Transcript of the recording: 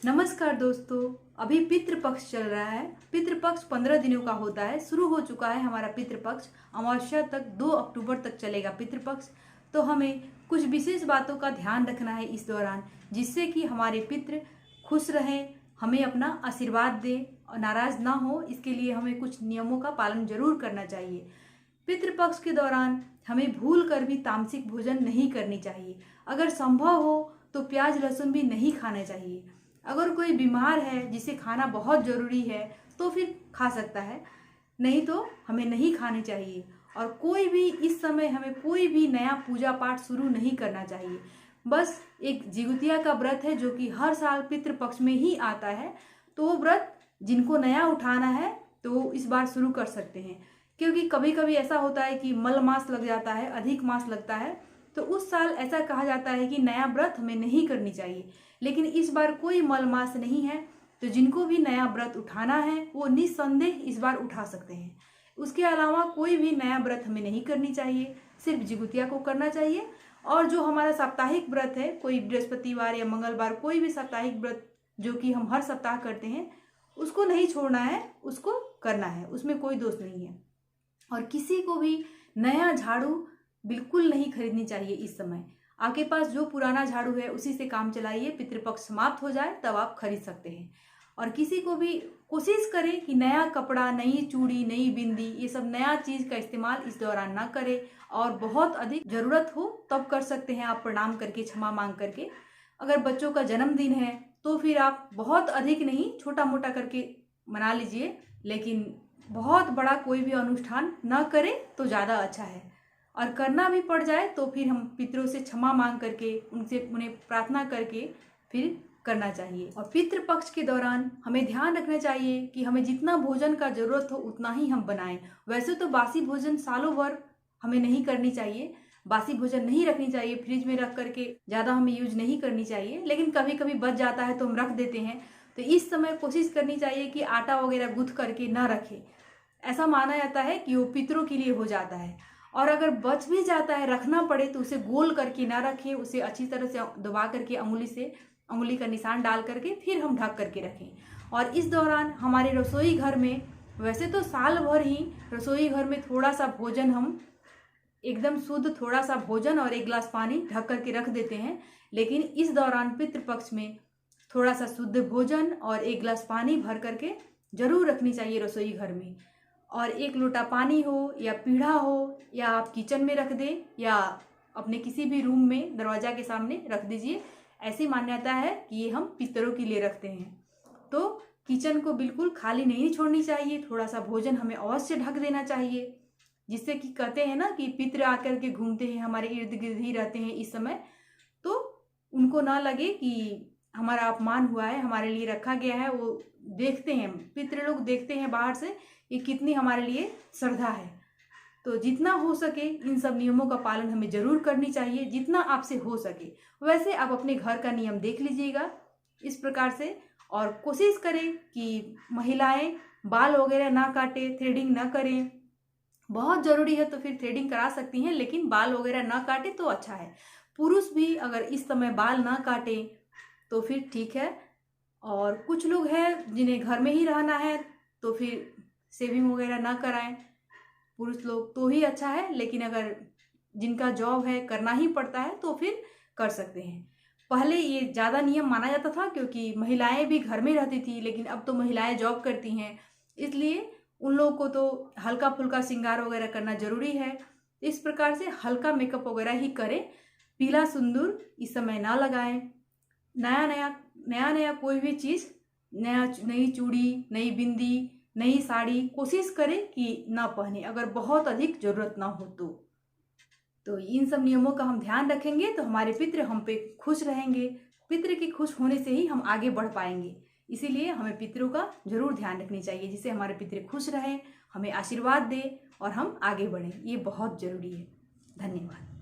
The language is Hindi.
नमस्कार दोस्तों, अभी पितृपक्ष चल रहा है। पितृपक्ष 15 दिनों का होता है। शुरू हो चुका है हमारा पितृपक्ष। अमावस्या तक 2 अक्टूबर तक चलेगा पितृपक्ष। तो हमें कुछ विशेष बातों का ध्यान रखना है इस दौरान, जिससे कि हमारे पितृ खुश रहें, हमें अपना आशीर्वाद दें और नाराज ना हो। इसके लिए हमें कुछ नियमों का पालन जरूर करना चाहिए। पितृपक्ष के दौरान हमें भूल कर भी तामसिक भोजन नहीं करनी चाहिए। अगर संभव हो तो प्याज लहसुन भी नहीं खाना चाहिए। अगर कोई बीमार है जिसे खाना बहुत ज़रूरी है तो फिर खा सकता है, नहीं तो हमें नहीं खाने चाहिए। और कोई भी इस समय हमें कोई भी नया पूजा पाठ शुरू नहीं करना चाहिए। बस एक जिगुतिया का व्रत है जो कि हर साल पितृपक्ष में ही आता है। तो वो व्रत जिनको नया उठाना है तो वो इस बार शुरू कर सकते हैं, क्योंकि कभी कभी ऐसा होता है कि मल मास लग जाता है, अधिक मास लगता है, तो उस साल ऐसा कहा जाता है कि नया व्रत हमें नहीं करनी चाहिए। लेकिन इस बार कोई मल मास नहीं है, तो जिनको भी नया व्रत उठाना है वो निस्संदेह इस बार उठा सकते हैं। उसके अलावा कोई भी नया व्रत हमें नहीं करनी चाहिए, सिर्फ जिगुतिया को करना चाहिए। और जो हमारा साप्ताहिक व्रत है, कोई बृहस्पतिवार या मंगलवार, कोई भी साप्ताहिक व्रत जो कि हम हर सप्ताह करते हैं, उसको नहीं छोड़ना है, उसको करना है, उसमें कोई दोष नहीं है। और किसी को भी नया झाड़ू बिल्कुल नहीं खरीदनी चाहिए इस समय। आपके पास जो पुराना झाड़ू है उसी से काम चलाइए। पितृपक्ष समाप्त हो जाए तब आप खरीद सकते हैं। और किसी को भी कोशिश करें कि नया कपड़ा, नई चूड़ी, नई बिंदी, ये सब नया चीज़ का इस्तेमाल इस दौरान ना करें। और बहुत अधिक ज़रूरत हो तब कर सकते हैं आप प्रणाम करके, क्षमा मांग करके। अगर बच्चों का जन्मदिन है तो फिर आप बहुत अधिक नहीं, छोटा मोटा करके मना लीजिए, लेकिन बहुत बड़ा कोई भी अनुष्ठान न करें तो ज़्यादा अच्छा है। और करना भी पड़ जाए तो फिर हम पितरों से क्षमा मांग करके, उन्हें प्रार्थना करके फिर करना चाहिए। और पितृपक्ष के दौरान हमें ध्यान रखना चाहिए कि हमें जितना भोजन का जरूरत हो उतना ही हम बनाएं। वैसे तो बासी भोजन सालों भर हमें नहीं करनी चाहिए, बासी भोजन नहीं रखनी चाहिए, फ्रिज में रख करके ज़्यादा हमें यूज नहीं करनी चाहिए। लेकिन कभी कभी बच जाता है तो हम रख देते हैं। तो इस समय कोशिश करनी चाहिए कि आटा वगैरह गूँथ करके ना रखें। ऐसा माना जाता है कि वो पितरों के लिए हो जाता है। और अगर बच भी जाता है, रखना पड़े, तो उसे गोल करके ना रखें, उसे अच्छी तरह से दबा करके अंगुली का निशान डाल करके फिर हम ढक करके रखें। और इस दौरान हमारे रसोई घर में, वैसे तो साल भर ही रसोई घर में थोड़ा सा भोजन, हम एकदम शुद्ध थोड़ा सा भोजन और 1 गिलास पानी ढक करके रख देते हैं। लेकिन इस दौरान पितृपक्ष में थोड़ा सा शुद्ध भोजन और 1 गिलास पानी भर करके जरूर रखनी चाहिए रसोई घर में। और 1 लोटा पानी हो या पीढ़ा हो, या आप किचन में रख दें या अपने किसी भी रूम में दरवाजा के सामने रख दीजिए। ऐसी मान्यता है कि ये हम पितरों के लिए रखते हैं। तो किचन को बिल्कुल खाली नहीं छोड़नी चाहिए, थोड़ा सा भोजन हमें अवश्य ढक देना चाहिए, जिससे कि कहते हैं ना कि पितृ आकर के घूमते हैं, हमारे इर्द गिर्द ही रहते हैं इस समय, तो उनको ना लगे कि हमारा अपमान हुआ है, हमारे लिए रखा गया है। वो देखते हैं, पितृ लोग देखते हैं बाहर से कि कितनी हमारे लिए श्रद्धा है। तो जितना हो सके इन सब नियमों का पालन हमें जरूर करनी चाहिए, जितना आपसे हो सके। वैसे आप अपने घर का नियम देख लीजिएगा इस प्रकार से। और कोशिश करें कि महिलाएं बाल वगैरह ना काटें, थ्रेडिंग ना करें। बहुत ज़रूरी है तो फिर थ्रेडिंग करा सकती हैं, लेकिन बाल वगैरह ना काटे तो अच्छा है। पुरुष भी अगर इस समय बाल ना काटें तो फिर ठीक है। और कुछ लोग हैं जिन्हें घर में ही रहना है तो फिर सेविंग वगैरह ना कराएं पुरुष लोग तो ही अच्छा है। लेकिन अगर जिनका जॉब है, करना ही पड़ता है, तो फिर कर सकते हैं। पहले ये ज़्यादा नियम माना जाता था क्योंकि महिलाएं भी घर में रहती थी, लेकिन अब तो महिलाएं जॉब करती हैं, इसलिए उन लोगों को तो हल्का फुल्का श्रृंगार वगैरह करना जरूरी है। इस प्रकार से हल्का मेकअप वगैरह ही करें। पीला सिंदूर इस समय ना लगाएं। नया नया कोई भी चीज़, नई चूड़ी, नई बिंदी, नई साड़ी कोशिश करें कि ना पहने, अगर बहुत अधिक ज़रूरत ना हो तो इन सब नियमों का हम ध्यान रखेंगे तो हमारे पितृ हम पे खुश रहेंगे। पितृ के खुश होने से ही हम आगे बढ़ पाएंगे। इसीलिए हमें पितरों का जरूर ध्यान रखनी चाहिए, जिससे हमारे पितृ खुश रहें, हमें आशीर्वाद दें और हम आगे बढ़ें। ये बहुत ज़रूरी है। धन्यवाद।